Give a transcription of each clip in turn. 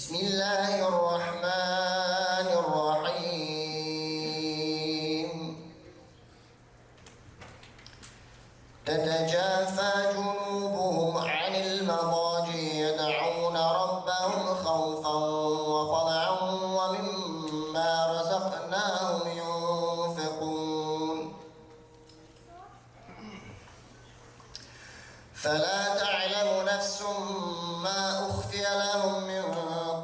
بسم الله الرحمن الرحيم تتجافى جنوبهم عن المضاجع يدعون ربهم خوفا وطمعا ومما رزقناهم ينفقون فلا تعلم نفس ما أخفي لهم من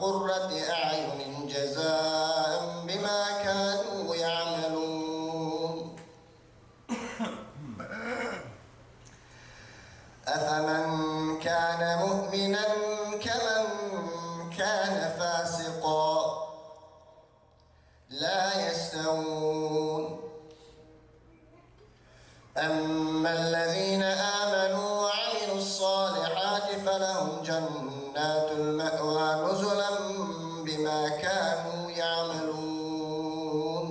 قرة أعين جزاء بما كانوا يعملون أفمن كان مؤمنا كمن كان فاسقا لا يستوون أما الذين آمنوا وعملوا الصالحات فلهم جنات المأوى نزلا بما كانوا يعملون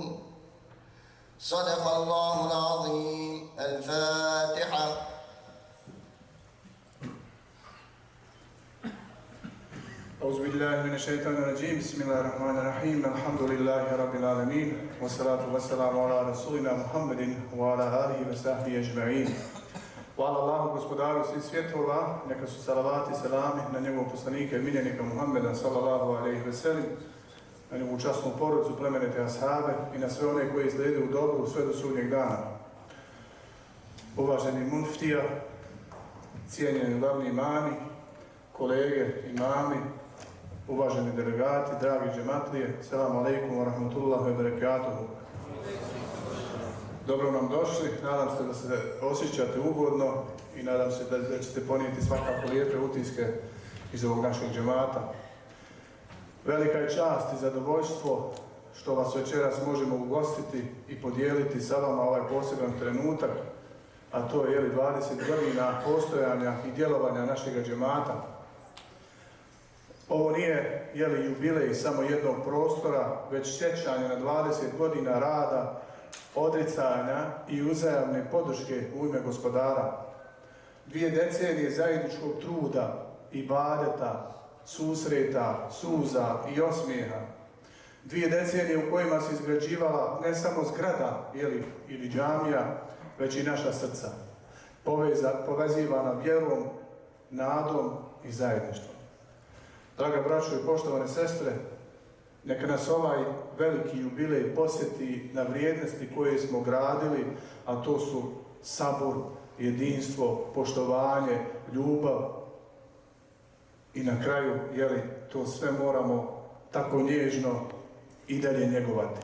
صدق الله العظيم. الفاتحة. أعوذ بالله من الشيطان الرجيم. بسم الله الرحمن الرحيم. الحمد لله رب العالمين والصلاة والسلام على رسولنا محمد وعلى آله وصحبه أجمعين. Hvala Allahu gospodaru svih svjetova, neka su salavati i selami na njegovog poslanika i miljenika Muhammeda sallallahu alejhi ve sellem, na njegovu časnu porodicu, plemenite ashabe i na sve one koji slijede u dobru sve do sudnjeg dana. Uvaženi muftija, cijenjeni glavni imami, kolege, imami, uvaženi delegati, dragi džematlije, selamu alejkum wa rahmatullahi wa barakatuhu. Dobro nam došli, nadam se da se osjećate ugodno i nadam se da ćete ponijeti svakako lijepe utiske iz ovog našeg džemata. Velika je čast i zadovoljstvo što vas večeras možemo ugostiti i podijeliti sa vama ovaj poseban trenutak, a to je 20 godina postojanja i djelovanja našeg džemata. Ovo nije jubilej samo jednog prostora, već sjećanje na 20 godina rada, odricanja i uzajamne podrške u ime gospodara. 2 decenije zajedničkog truda, ibadeta, susreta, suza i osmijeha. 2 decenije u kojima se izgrađivala ne samo zgrada ili džamija, već i naša srca, povezivana vjerom, nadom i zajedništvom. Draga braćo i poštovane sestre, neka nas ovaj veliki jubilej posjeti na vrijednosti koje smo gradili, a to su sabor, jedinstvo, poštovanje, ljubav i na kraju, to sve moramo tako nježno i dalje njegovati.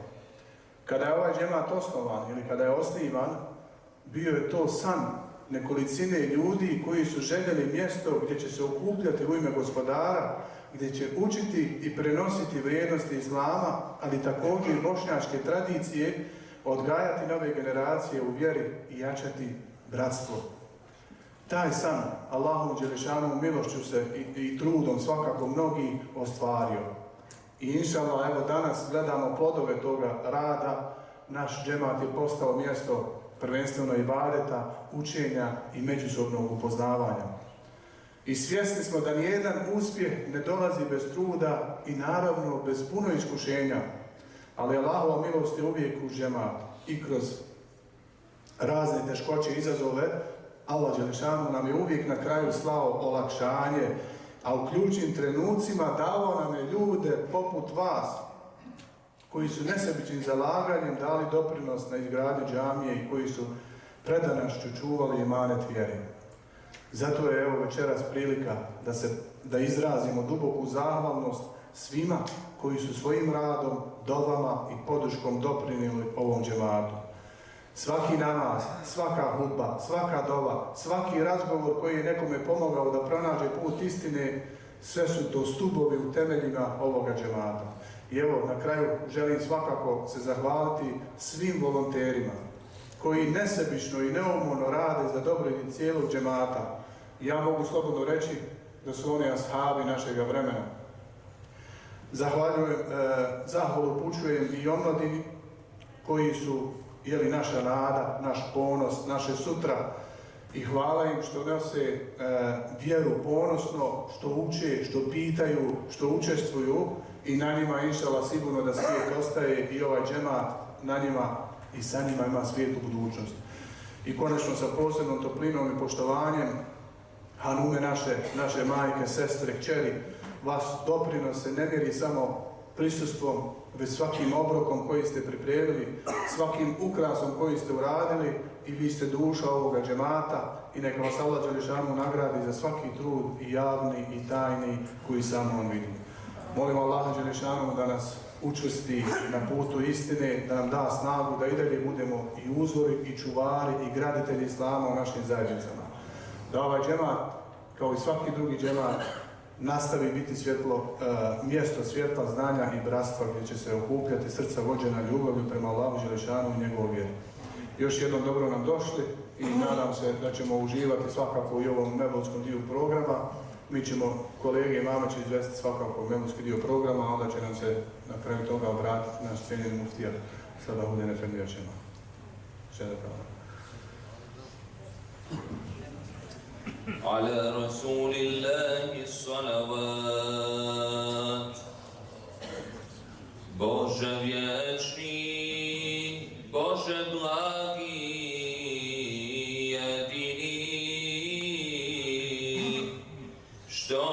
Kada je ovaj džemat osnovan ili kada je osnivan, bio je to san nekolicine ljudi koji su željeli mjesto gdje će se okupljati u ime gospodara, gdje će učiti i prenositi vrijednosti islama, ali također i bošnjačke tradicije, odgajati nove generacije u vjeri i jačati bratstvo. Taj san Allahom dželešanovom milošću se i trudom svakako mnogi ostvario. I inšallah, evo danas gledamo plodove toga rada. Naš džemat je postao mjesto prvenstveno ibadeta, učenja i međusobnog upoznavanja. I svjesni smo da nijedan uspjeh ne dolazi bez truda i naravno bez puno iskušenja, ali Allahova milost je uvijek uz džemat i kroz razne teškoće i izazove. Allah dželešanu nam je uvijek na kraju slao olakšanje, a u ključnim trenucima davao nam je ljude poput vas, koji su nesebičnim zalaganjem dali doprinos na izgradnju džamije i koji su predanošću čuvali emanet vjere. Zato je evo večeras prilika da izrazimo duboku zahvalnost svima koji su svojim radom, dovama i podrškom doprinijeli ovom džematu. Svaki namaz, svaka hudba, svaka dova, svaki razgovor koji je nekome pomogao da pronađe put istine, sve su to stubovi u temeljima ovoga džemata. I evo, na kraju želim svakako se zahvaliti svim volonterima koji nesebično i neumorno rade za dobrobit cijelog džemata. Ja mogu slobodno reći da su oni ashabi našega vremena. Zahvalu upućujem i omladini koji su naša nada, naš ponos, naše sutra I hvala im što nose vjeru ponosno, što uče, što pitaju, što učestvuju i na njima inšala sigurno da svijet ostaje i ovaj džemat na njima i sa njima ima svijet u budućnosti. I konačno sa posebnom toplinom i poštovanjem Hanume, naše majke, sestre, kćeri, vas doprinos se ne mjeri samo prisustvom, već svakim obrokom koji ste pripremili, svakim ukrasom koji ste uradili i vi ste duša ovoga džemata i neka vas Allah dželešanu nagradi za svaki trud i javni i tajni koji samo on vidi. Molim Allaha dželešanu da nas učvrsti na putu istine, da nam da snagu da i dalje budemo i uzori i čuvari i graditelji islama u našim zajednicama. Da ovaj džemat, kao i svaki drugi džemat, nastavi biti mjesto svjetla, znanja i bratstva gdje će se okupljati srca vođena ljubavlju prema Allahu dželešanu i njegovoj vjeri. Još jednom dobro nam došli i nadam se da ćemo uživati svakako i u ovom mevludskom dio programa. Mi ćemo, kolege i mama će izvesti svakako mevludski dio programa, a onda će nam se na kraju toga obratiti naš cijenjeni muftija Salahudin Efendija Čema. على رسول الله الصلوات. Bože vječni, Bože blagi, jedini, što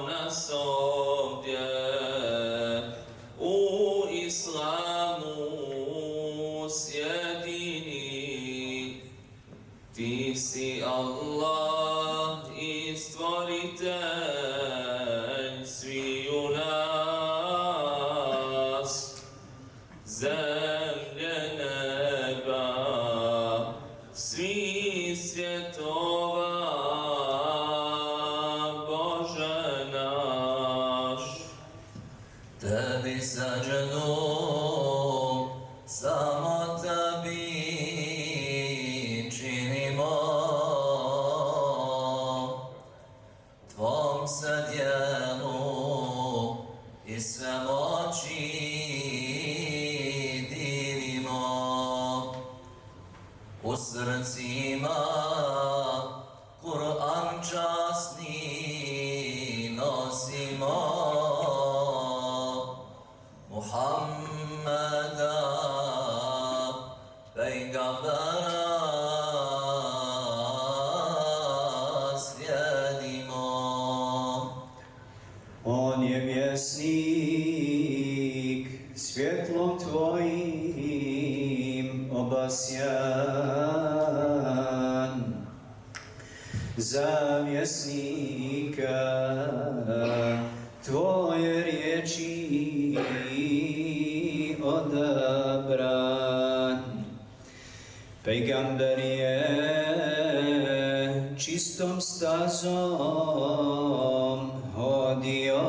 nas ovdje u islamu sjedini. Ti si Allah i stvoritelj sviju nas, zemlje, neba, svih svjetova, Bože naš. Tebi sađenu, samo tebi činimo, tvom se djelu i svemoći divimo. U srcima Kur'an časni nosimo, Muhammeda pejgambera slijedimo. On je vjesnik, svjetlom tvojim obasjan, za vjesnika tvoje riječi odabran. Pejgamber je čistom stazom hodio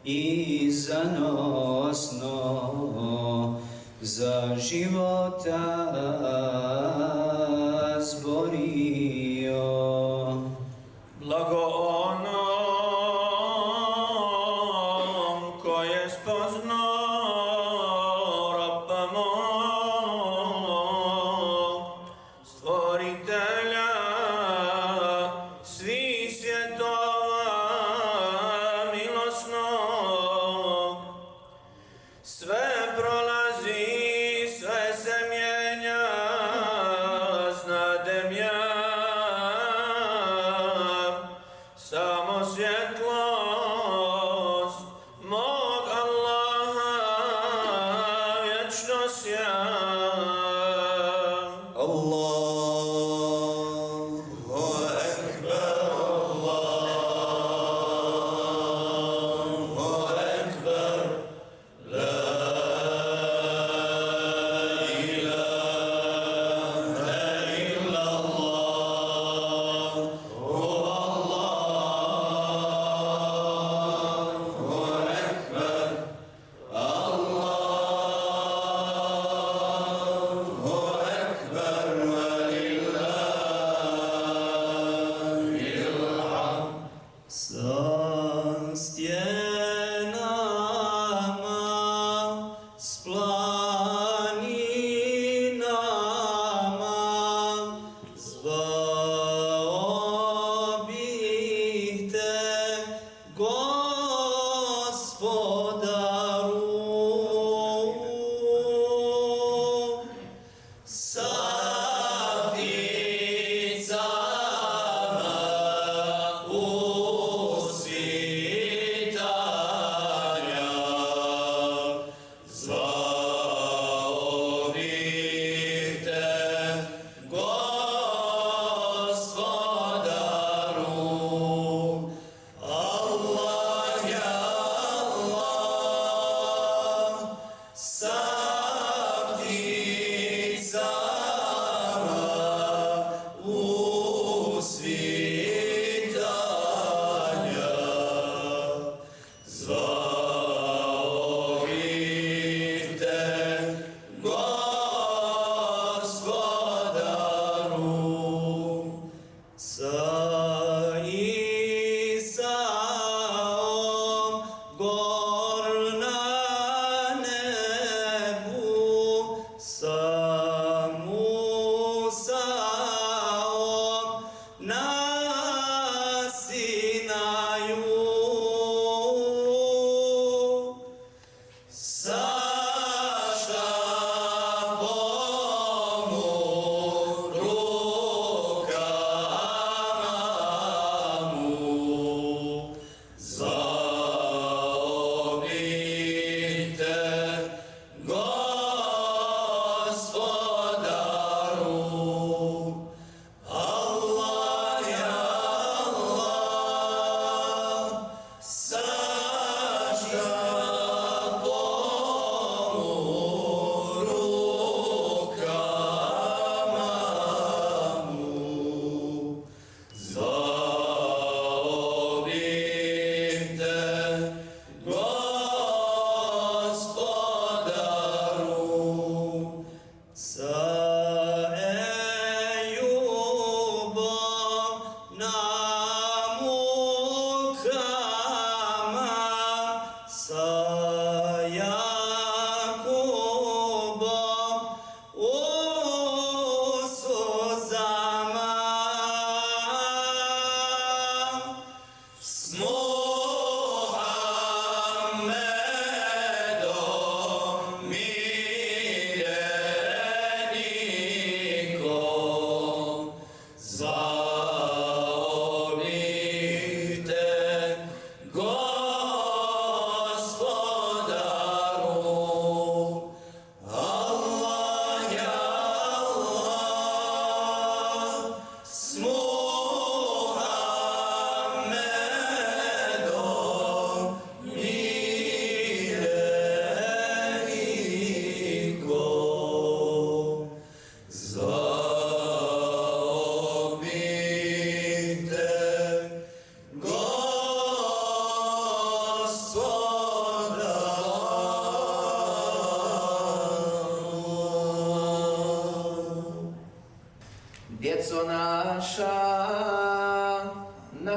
i zanosno za života zborio. Blago onom ko je spoznao Rabba mog, stvoritelja svih svjetova milosnog. Sve prolazi, sve se mijenja, znadem ja. Samo svjetlost mog Allaha vječno sja. Allahu Ekber, Allahu Ekber, la ilahe illallah, Allahu Ekber, Allahu Ekber, velillahil hamd. Sa stjenama, s planinama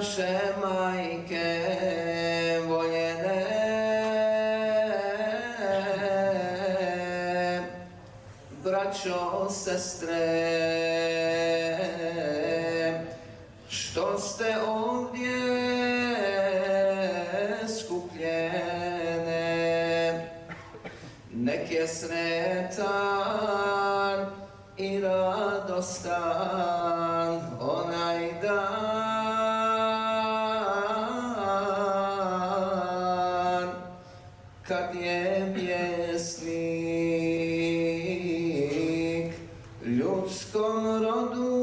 naše majke voljene, braćo, sestre, što ste ovdje skupljene, nek je sretan i radostan onaj dan kad je vjesnik ljudskom rodu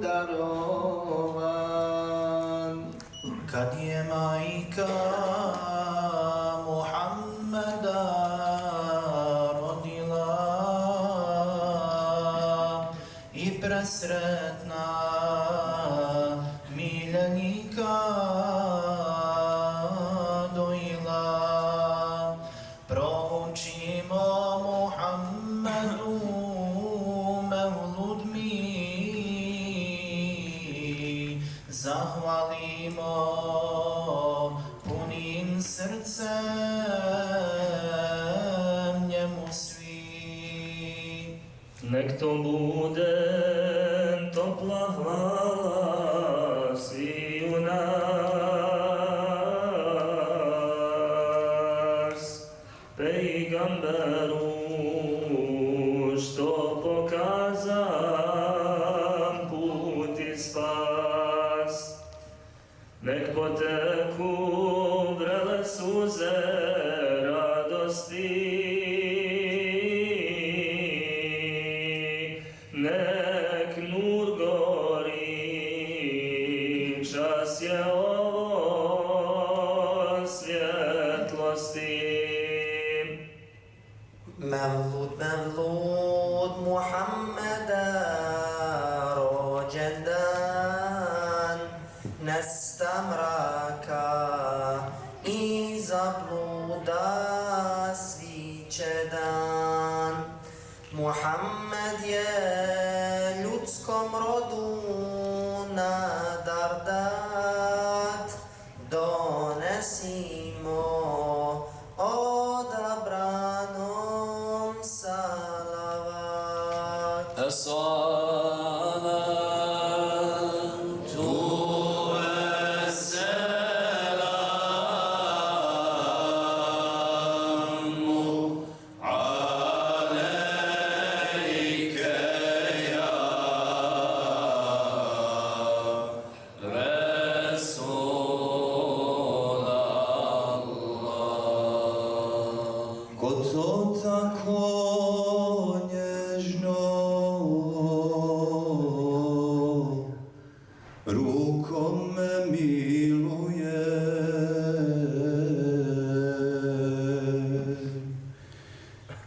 darovan. Kad je majka Muhammeda rodila i presretna miljenika dojila, proučimo Muhammedu mevlud mi, zahvalimo punim srcem njemu svi. Nek to bude topla hvala sviju nas, pejgamberu što pokazam put i spas. Nek poteku vrele suze radosti, nek nur gori, čas je ovo svjetlosti. Mevlud, Mevlud Muhammeda rođendan, nesta mraka i zabluda sviće dan. Muhammed je ljudskom rodu nadar dat, donesimo odabranom salavat. Ko to tako nježno rukom me miluje,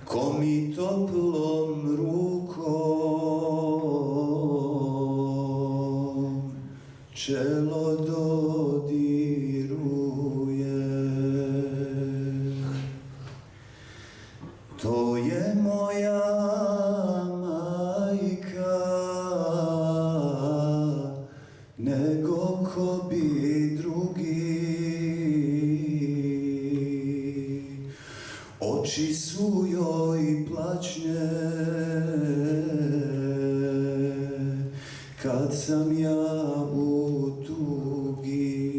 ko mi toplom rukom čelo dodiruje. To je moja majka, nego ko bi drugi. Oči su joj plaćne, kad sam ja u tugi.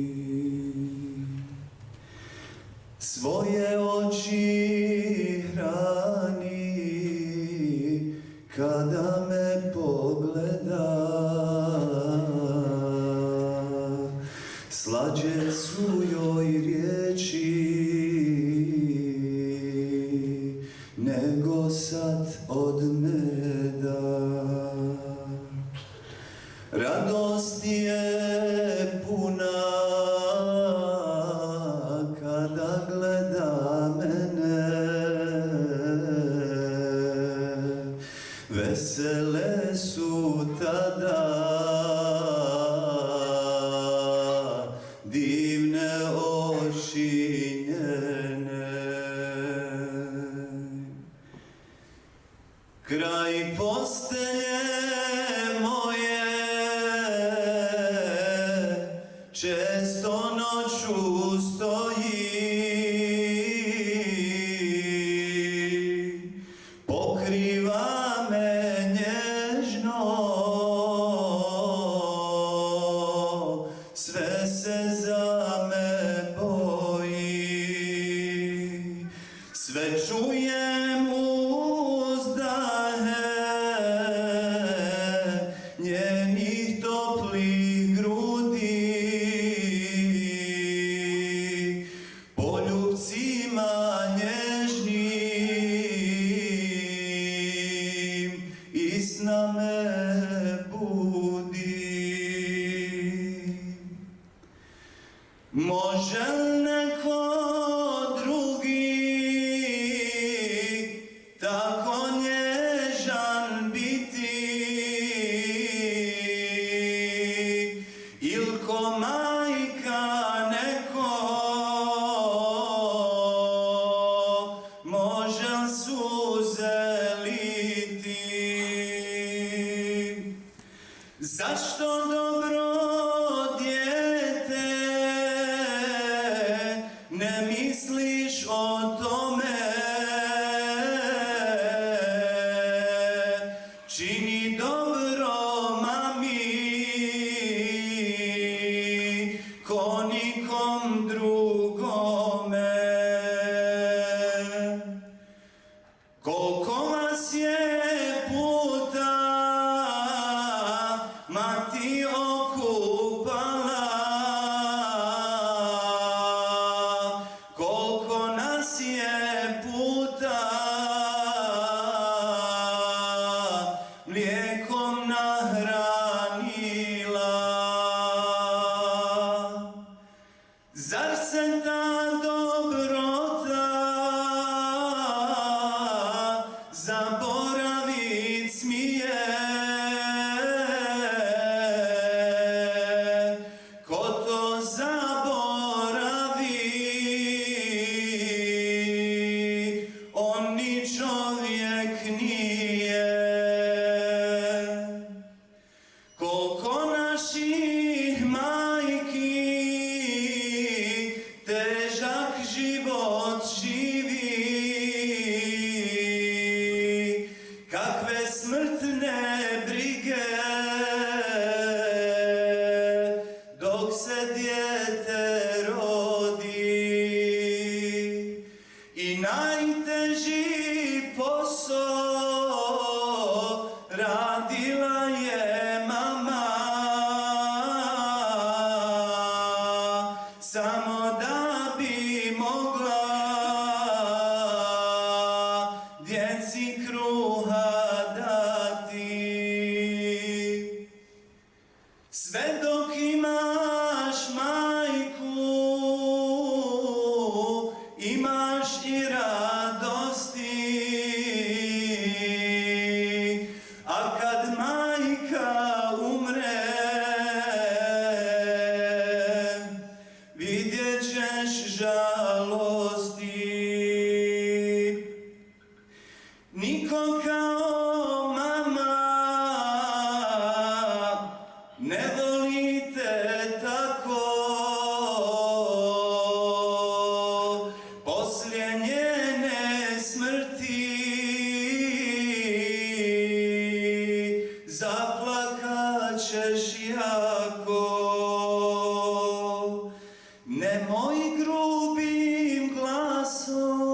Svoje oči hrani kada me pogleda, slađe su joj riječi nego sad od meda. Radost je puna kada gleda mene, vesele su tada divne često noću stoji, pokriva me nježno, sve se za me boji, sve čujem uzdahe njenih toplih grudi, poljubcima nježnim i sna me budi. Može li neko drugi tako nježan biti, il ko majka neko, može li suze liti? Zašto dobro dijete ne misliš o tome, čini dobro mami ko nikom drugome. Koliko vas je puta mati okupala, koliko nas je puta mlijekom nahranila. Zar se ta dobrota zaboravit smije? Ko to zaboravi, on ni čovjek nije. Koliko naših majki težak život živi, kakve smrtne brige dok se dijete rodi, i najteži posao radila je mama, samo da bi mogla djeci kruha dati. Sve dok imaš majku, imaš i radosti, a kad majka umre, vidjet ćeš žalosti. Niko kao mama ne volite tako, poslije njene smrti zaplakat ćeš jako. Nemoj grubim glasom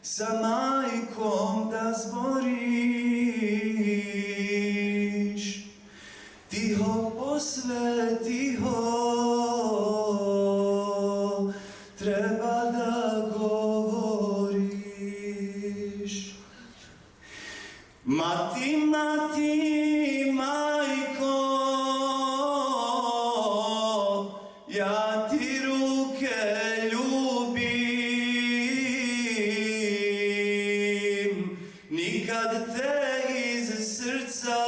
sa majkom da zboriš, tiho posve tiho treba da govoriš. Mati, mati, majko, ja ti ruke ljubim, nikad te iz srca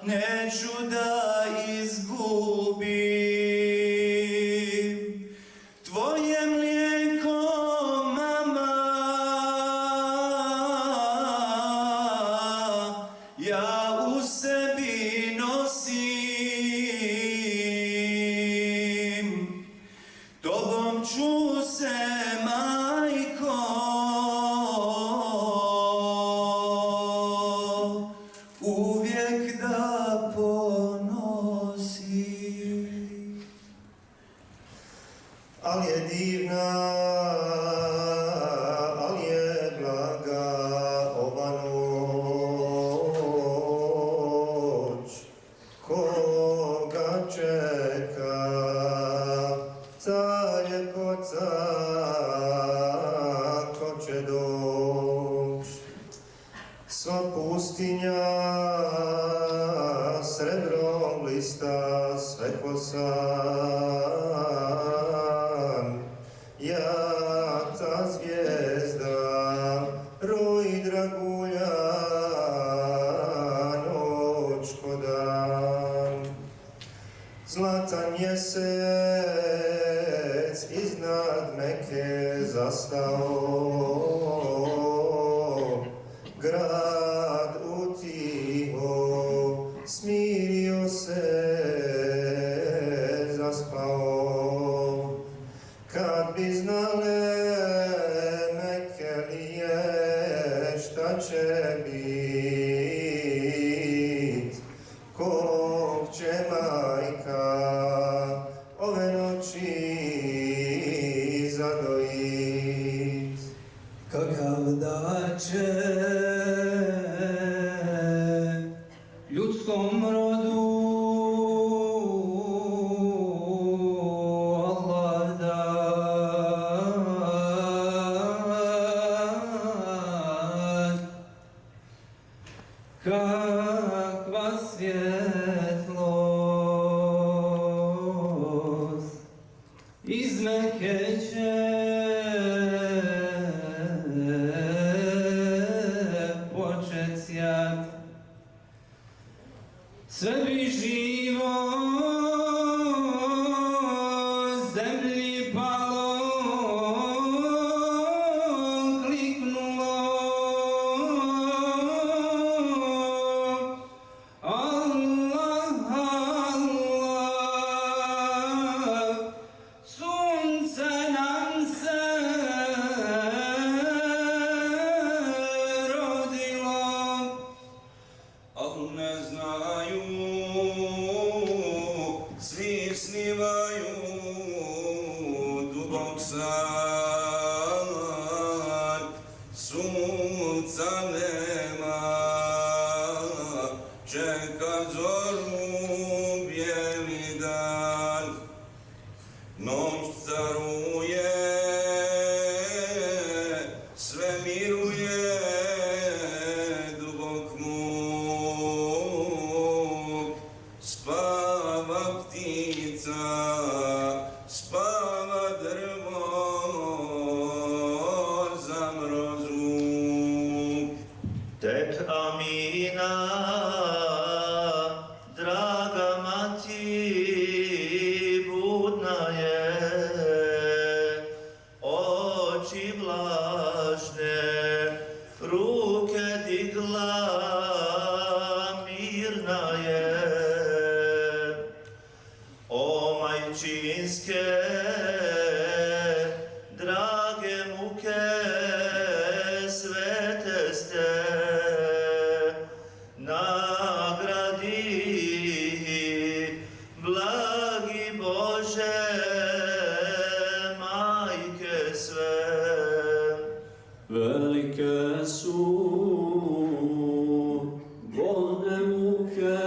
neću da izgubim. Tvoje mlijeko, mama, ja u sebi nosim, tobom ću se, majko, uvijek da ponosim. Ali je divna, ali je blaga ova noć, koga čeka ta ljepota, ko će doć. Sva pustinja srebrom blista, sve ko san, ja ta zvijezda, roj dragulja, noć ko dan. Zlatan mjesec iznad Meke zastao, grad utiho, smirio se, zaspao. Kad bi znale Mekelije šta će bit, kog će majka ove noći zadojit. Kakav dar će ljudskom rodu Allah dat, kakva svjetlost iz Mekke će počet sjat. Sve bi živo zemlji palo, kliknulo. Allah, Allah, sunce nam se rodilo. Al ne znaju, svi snivaju dubok san, sunca nema, čeka zoru bijeli dan, noć caruje, sve miruje, dubok muk, spava ptica, spava drvo, zamrozuk. Tek Amina, draga mati, budna je, oči vlažne, ruke digla, mirna je. O majčinske, drage muke, svete ste, nagradi, blagi Bože, majke sve. Velike su bolne muke,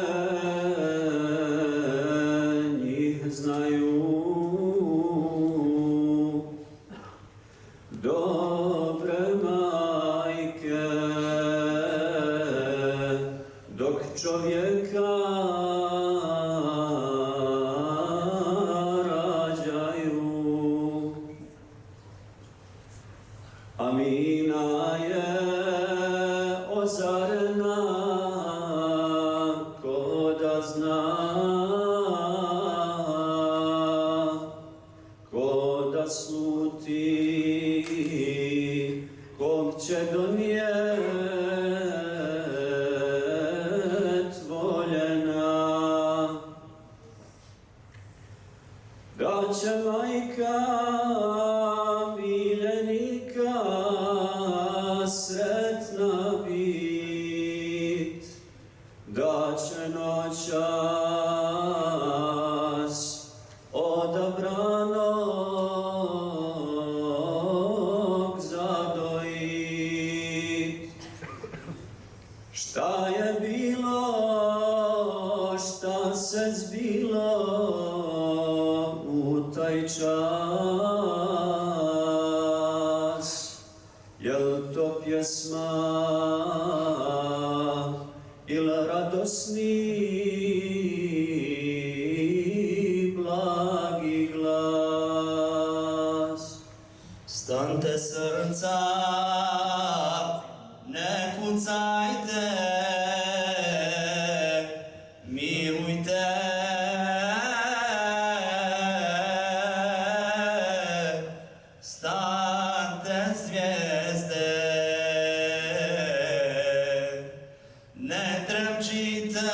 njih znaju dobre majke, dok čovjeka rađaju. Amina je ozarena, ko da zna, ko da sluti, kog će donijet će noćas odabranog zadojit. Šta je bilo, šta se zbilo u taj čas? Jel to pjesma ili radosni blagi glas? Stante srca, ne kucajte, mirujte. Stante zvijezde, ne trepčite,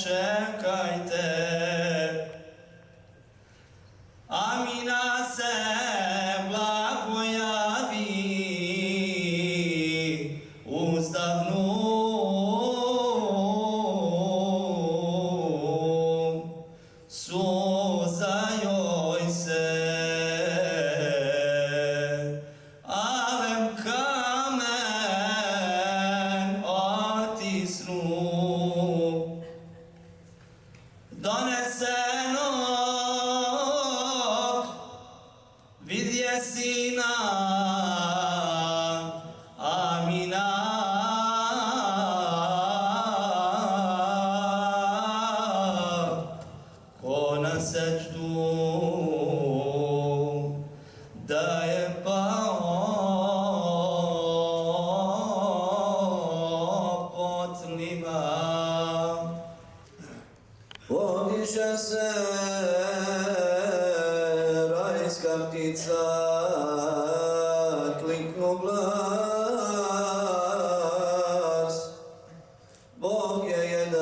čekajte. Amina se blago javi, uzdahnu. Suza joj se, avem kamen otisnu. Donesenog vidje sina, Amina. Ko na sećdu da je pao potlima. Podiže se rajska ptica, kliknu glas. Bog je jedan,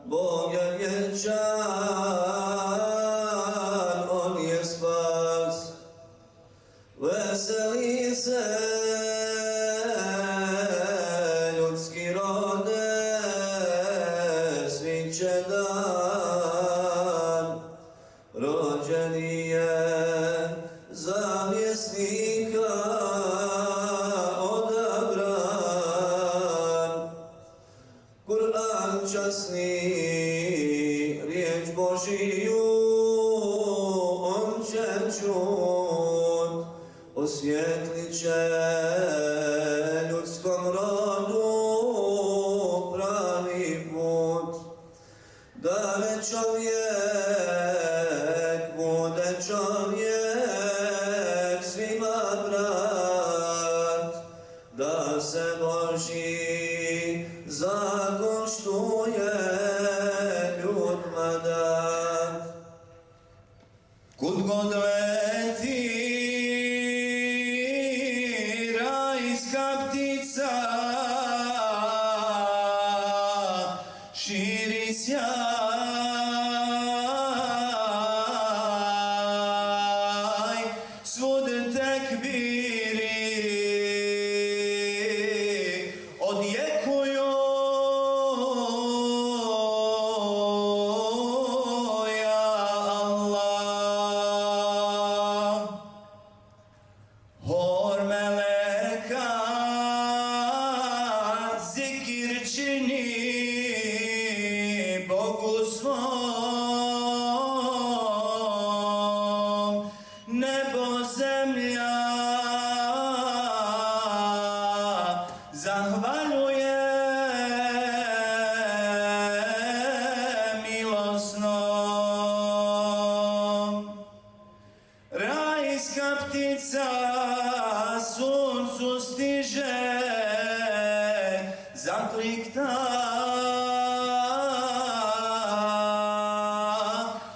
Bog je vječan, On je spas. Veseli se ljudski rode, sviće dan, rođeni je za vjesnika odabran. Kur'an časni, riječ Božiju, on će čut, osvjetlit će ljudskom rodu pravi put. Da ne čovjek bude čovjek svima brat, da se Božji zakon štuje ljudima dat. Kud god leti rajska ptica, širi sjaj, svud tekbiri odjekuju, ja Allah. Hor meleka zikir čini Bogu svom, nebo zemlja zahvaljuje milosnom. Rajska ptica suncu stiže, zaklikta,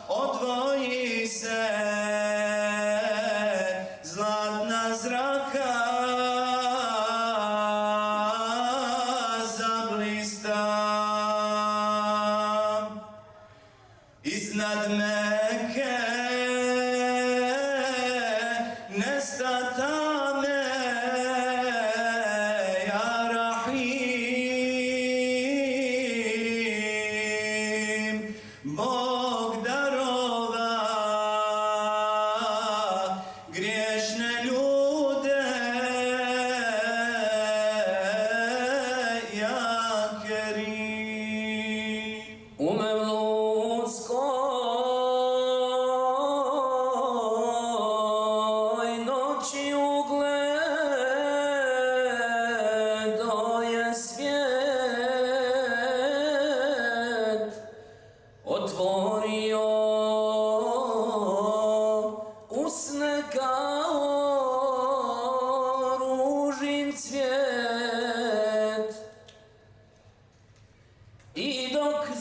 odvoji se zlatna zraka, zablista. Iznad Mekke nesta tame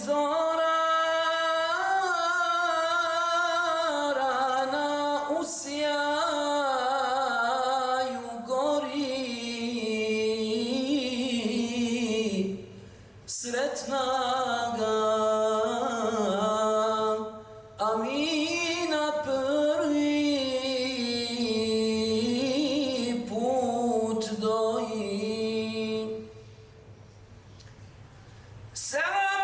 zora rana u sjaju gori, sretna ga Amina prvi put doji. Selam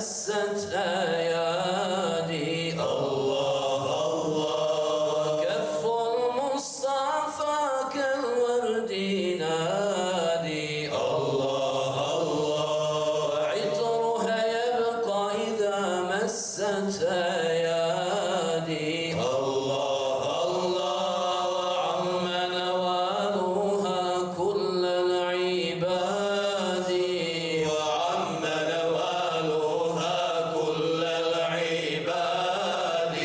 مست أيادي الله الله وكف المصطفى كالورد ينادي الله الله وعطرها يبقى إذا مست أيادي الله الله وعم نوالها كل العباد وعم نوالها كل العباد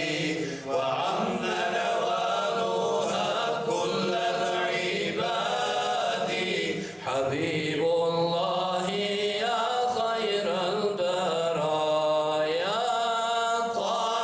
وعم نوالها كل العباد حبيب الله يا خير البرايا طه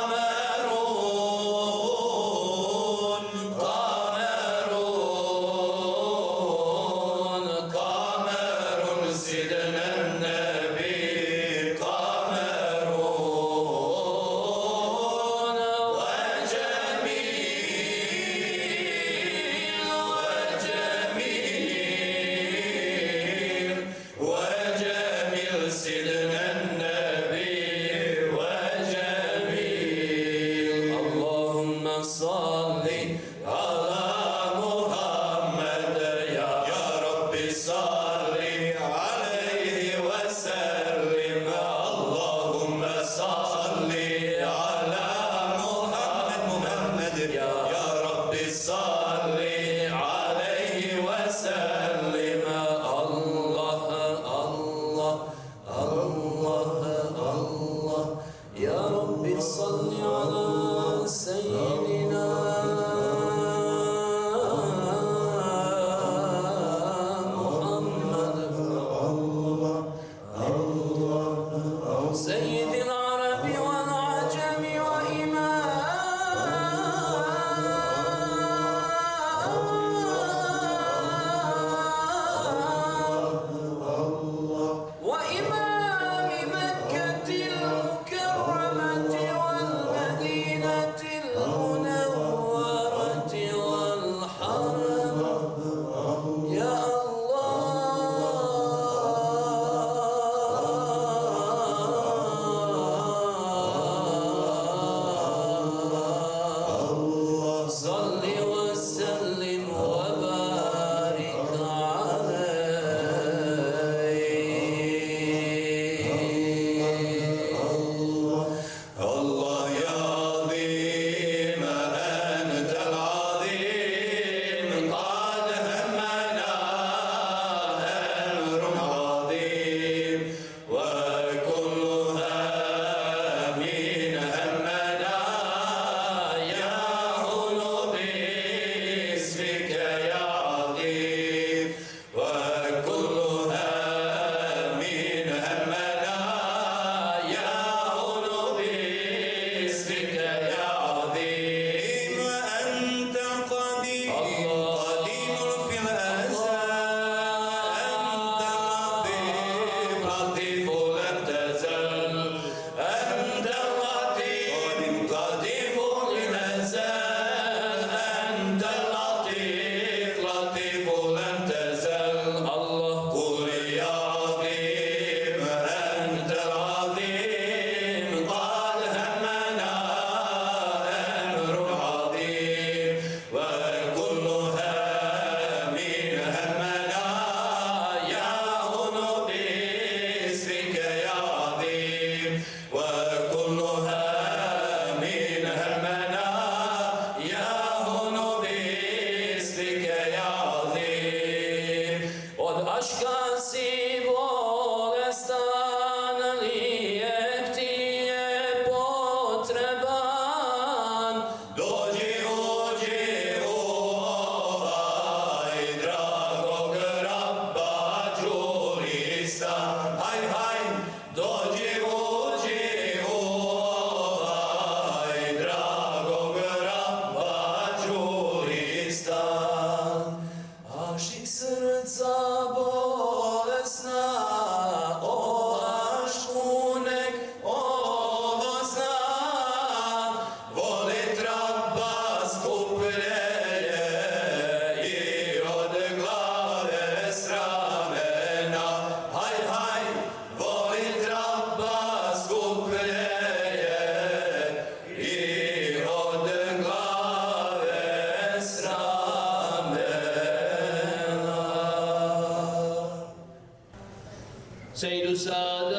Seyyid-i Saadat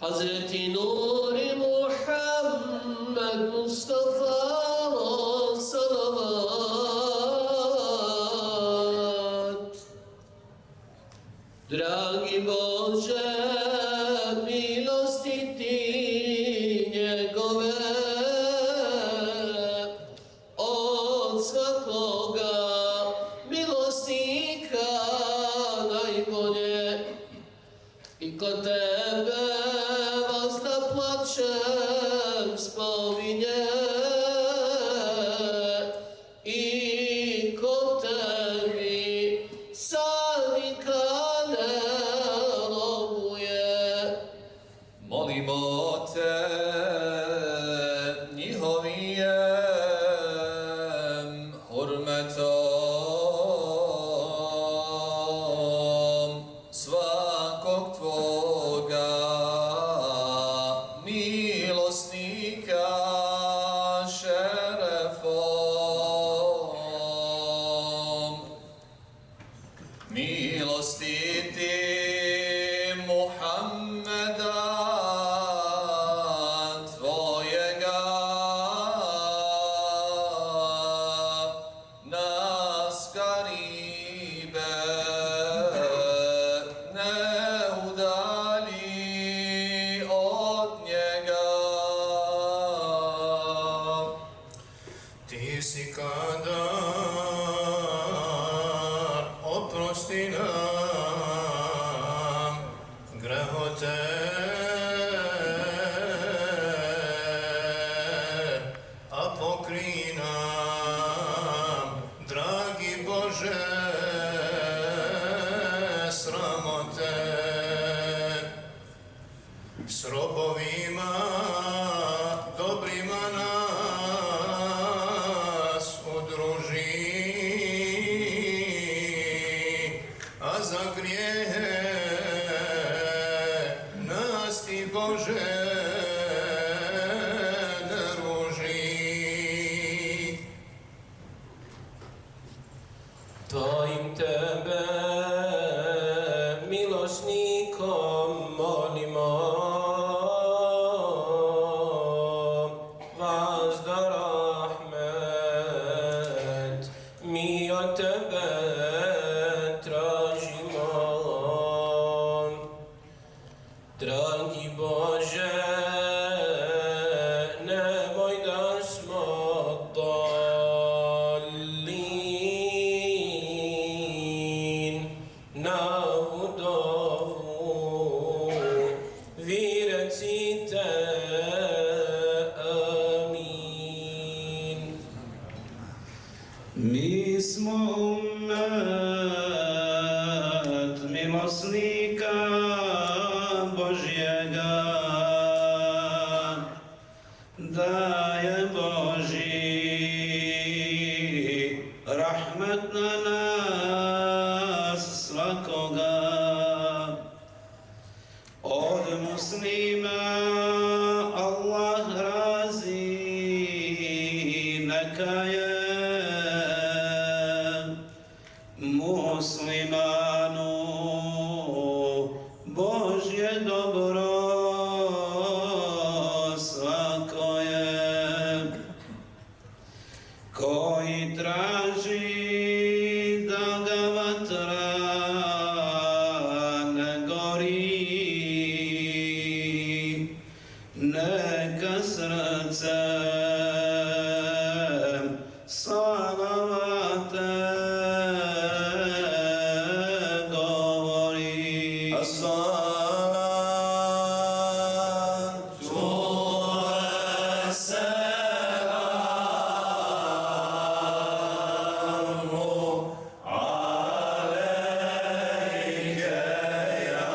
Hazreti Nuri Muhammed Mustafa salavat. Dragi Bože, milosti ti njegove od svakoga milosnika najbolje. I kod tebe vas da plačem spominje i kod tebi sadnika ne robuje. Molimo te njihovijem hurmetom svakog tvoga milosnika šerefom. Milosti ti Muhammeda tvojega nas karibe ne udalji od njega. Ti si kadar, oprosti nam grehote, a pokri nam, dragi Bože, sramote. S robovima dobrima nas udruži, a za grijehe nas ti Bože ne ruži. Tvojim tebe milosnikom molimo, vas da rahmet mi od tebe tražimo. Dragi Bože, nemoj da smo dolin na udovu, vi recite amin. Mi smo umet milosnika Božjega, da je Božji rahmet na nas svakoga. Od muslima Allah razi neka je muslimanu Božje dobro svako je, koji traži da ga vatra ne gori, neka srcem salavate govori. As-salatu was-salamu alayka ya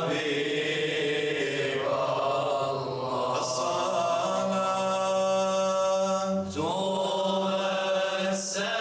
Habib Allah. As-salatu was-salamu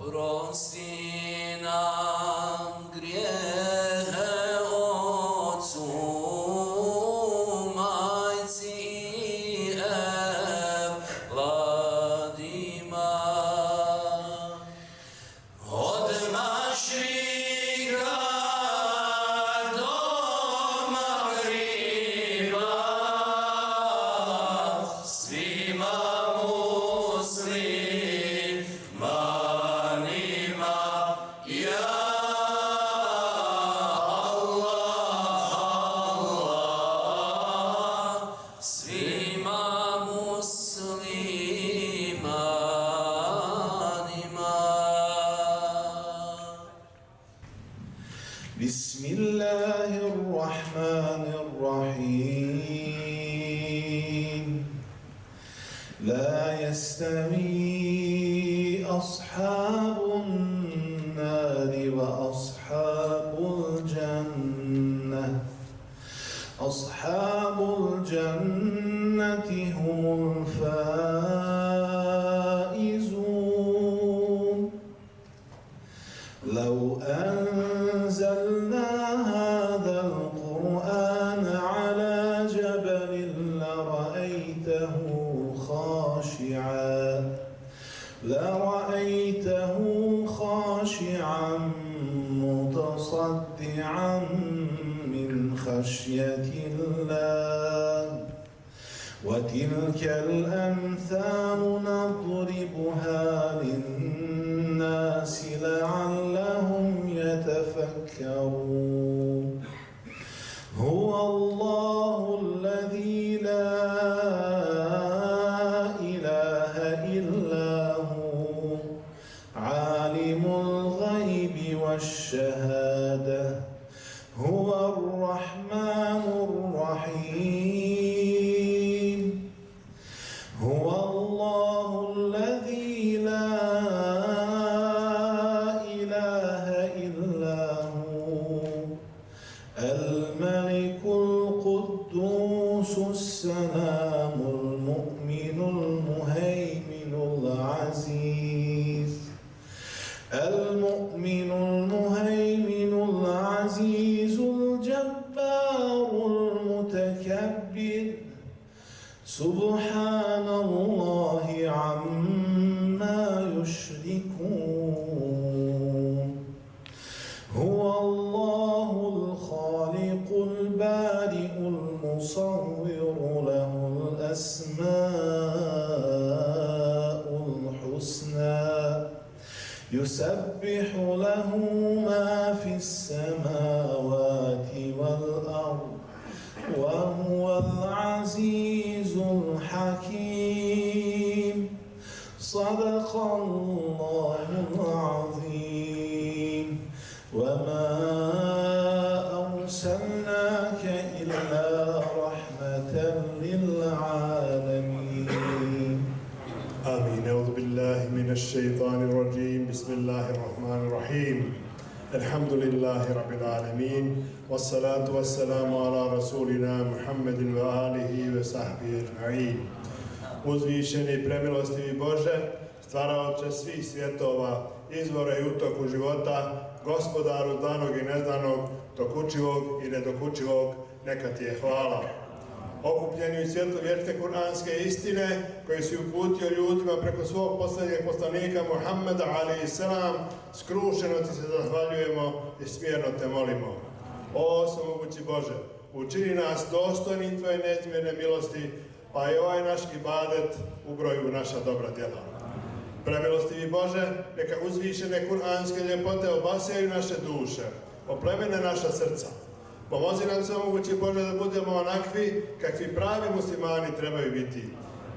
Oprosti nam grijehe Otcu, Majci i Evladima. Od našega doma griba svima muslimanima, ja Allah, svima muslimanima. بسم الله الرحمن الرحيم لا يستوي أصحاب النار وأصحاب الجنة أصحاب الجنة هم الفائزون لو أنزلنا هذا القرآن على جبل لرأيته خاشعا متصدعا من خشية الله وتلك الأمثال نضربها للناس لعلهم يتفكرون هو الله الذي لا إله إلا هو عالم الغيب والشهادة هو الرحمن الرحيم هو الله الذي لا إله إلا هو الملك القدوس السلام المؤمن المهيمن العزيز المؤمن المهيمن العزيز الجبار المتكبر سبحان الله عما يشركون هو الله الخالق البارئ المصور له الأسماء الحسنى يسبح له ما في السماوات والأرض وهو العزيز الحكيم صدق الله العظيم وما أرسلناك إلا رحمة للعالمين آمين. أعوذ بالله من الشيطان الرجيم. بسم الله الرحمن الرحيم. الحمد لله رب العالمين والصلاة والسلام على رسولنا محمد وآله وصحبه أجمعين. Uzvišeni premilostivi Bože, stvaraoče svih svjetova, izvora i utoku života, gospodaru danog i neznanog, dokučivog i nedokučivog, neka ti je hvala. Okupljeni u svjetlu vječne kuranske istine koje si uputio ljudima preko svog posljednjeg poslanika Muhammeda a.s. skrušeno ti se zahvaljujemo i smjerno te molimo. O svemogući Bože, učini nas dostojnim tvoje neizmjerne milosti, pa i ovaj naš ibadet ubroju naša dobra djela. Premilostivi Bože, neka uzvišene kuranske ljepote obasjaju naše duše, oplemene naša srca. Pomozi nam svemogući Bože da budemo onakvi kakvi pravi muslimani trebaju biti.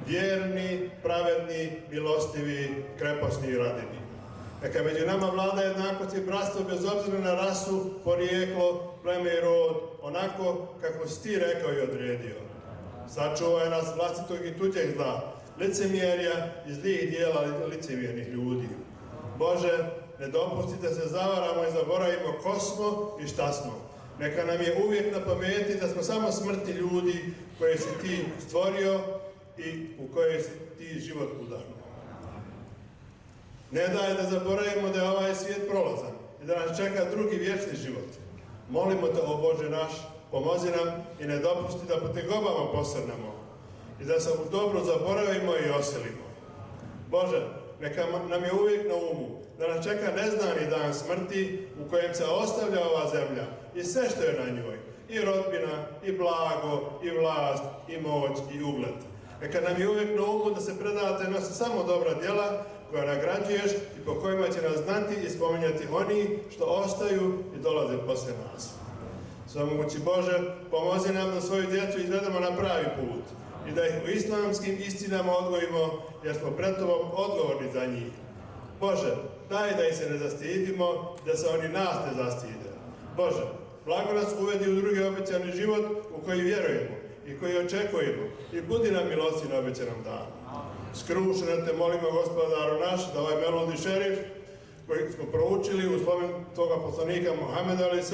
Vjerni, pravedni, milostivi, krepasni i radini. Neka među nama vlada jednakost i bratstvo bez obzira na rasu, porijeklo, pleme i rod, onako kako si ti rekao i odredio. Sačuvaj nas vlastitog i tuđeg zla, licemjerja i zlih dijela licemjernih ljudi. Bože, ne dopusti da se zavaramo i zaboravimo ko smo i šta smo. Neka nam je uvijek na pameti da smo samo smrtni ljudi koje si ti stvorio i u koje si ti život udarno. Ne daj da zaboravimo da je ovaj svijet prolazan i da nas čeka drugi vječni život. Molimo te, o Bože naš, pomozi nam i ne dopusti da po tegobama posrnemo i da se u dobro zaboravimo i oselimo. Bože, neka nam je uvijek na umu da nas čeka neznani dan smrti u kojem se ostavlja ova zemlja i sve što je na njoj, i rodbina, i blago, i vlast, i moć, i ugled. Neka nam je uvijek na umu da se predate nose samo dobra djela koja nagrađuješ i po kojima će nas znati i spominjati oni što ostaju i dolaze poslije nas. Svemogući Bože, pomozi nam da svoju djecu izvedemo na pravi put i da ih u islamskim istinama odgojimo, jer smo pred Tobom odgovorni za njih. Bože, daj da ih se ne zastidimo, da se oni nas ne zastide. Bože, blago nas uvedi u drugi obećani život u koji vjerujemo i koji očekujemo i budi nam milosti na obećanom danu. Skrušeno te molimo, Gospodaru naš, da ovaj melodni šerif koji smo proučili u spomen toga poslanika Muhammeda a.s.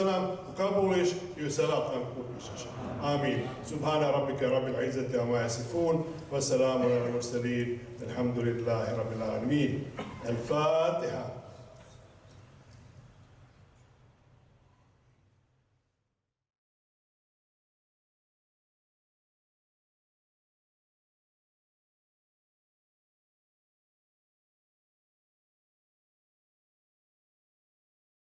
ukabuliš i u selat nam upišeš. Amin. Subhana rabbika rabbil izzati amma yasifun wa salamun ala mursalin. Alhamdulillahi rabbil alamin. Al-Fatiha.